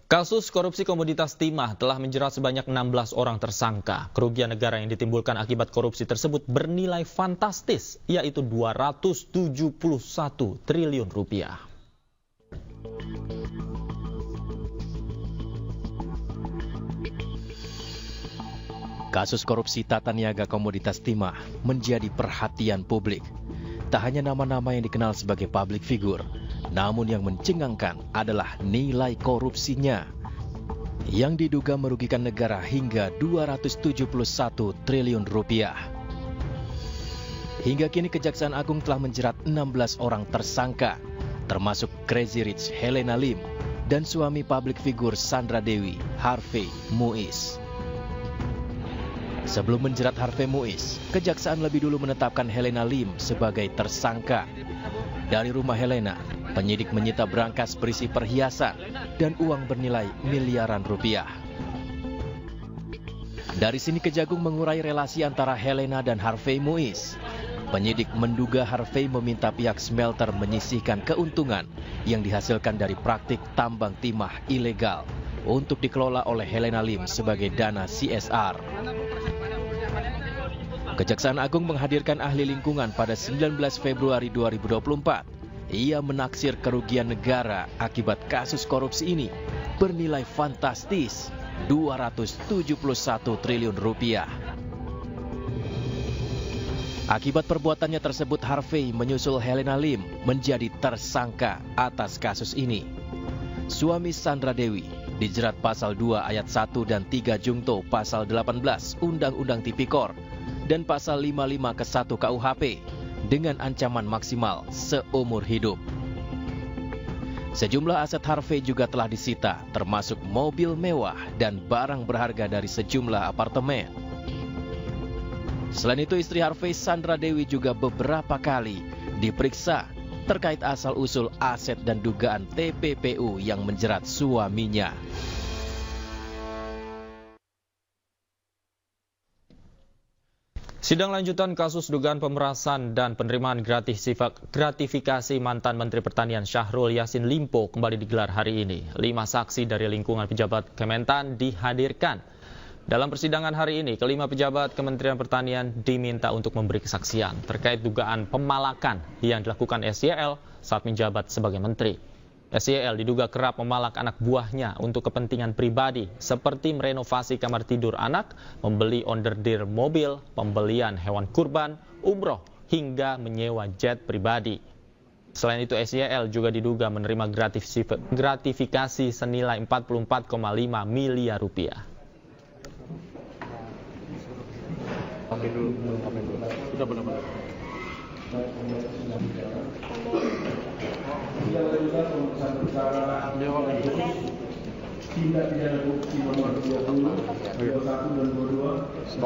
Kasus korupsi komoditas timah telah menjerat sebanyak 16 orang tersangka. Kerugian negara yang ditimbulkan akibat korupsi tersebut bernilai fantastis, yaitu 271 triliun rupiah. Kasus korupsi tata niaga komoditas timah menjadi perhatian publik. Tak hanya nama-nama yang dikenal sebagai public figure, namun yang mencengangkan adalah nilai korupsinya yang diduga merugikan negara hingga 271 triliun rupiah. Hingga kini Kejaksaan Agung telah menjerat 16 orang tersangka, termasuk Crazy Rich Helena Lim dan suami public figure Sandra Dewi, Harvey Muiz. Sebelum menjerat Harvey Muiz, Kejaksaan lebih dulu menetapkan Helena Lim sebagai tersangka. Dari rumah Helena, penyidik menyita berangkas berisi perhiasan dan uang bernilai miliaran rupiah. Dari sini Kejagung mengurai relasi antara Helena dan Harvey Muiz. Penyidik menduga Harvey meminta pihak smelter menyisihkan keuntungan yang dihasilkan dari praktik tambang timah ilegal untuk dikelola oleh Helena Lim sebagai dana CSR. Kejaksaan Agung menghadirkan ahli lingkungan pada 19 Februari 2024. Ia menaksir kerugian negara akibat kasus korupsi ini bernilai fantastis 271 triliun rupiah. Akibat perbuatannya tersebut, Harvey menyusul Helena Lim menjadi tersangka atas kasus ini. Suami Sandra Dewi dijerat pasal 2 ayat 1 dan 3 Jungto pasal 18 Undang-Undang Tipikor dan pasal 55 ke 1 KUHP dengan ancaman maksimal seumur hidup. Sejumlah aset Harvey juga telah disita, termasuk mobil mewah dan barang berharga dari sejumlah apartemen. Selain itu, istri Harvey, Sandra Dewi, juga beberapa kali diperiksa terkait asal-usul aset dan dugaan TPPU yang menjerat suaminya. Sidang lanjutan kasus dugaan pemerasan dan penerimaan gratifikasi mantan Menteri Pertanian Syahrul Yassin Limpo kembali digelar hari ini. 5 saksi dari lingkungan pejabat Kementan dihadirkan. Dalam persidangan hari ini, kelima pejabat Kementerian Pertanian diminta untuk memberi kesaksian terkait dugaan pemalakan yang dilakukan SYL saat menjabat sebagai menteri. SYL diduga kerap memalak anak buahnya untuk kepentingan pribadi seperti merenovasi kamar tidur anak, membeli onderdeal mobil, pembelian hewan kurban, umroh, hingga menyewa jet pribadi. Selain itu, SYL juga diduga menerima gratifikasi senilai 44,5 miliar rupiah. Sudah benar-benar. Tindak pidana korupsi nomor 20, 21 dan 22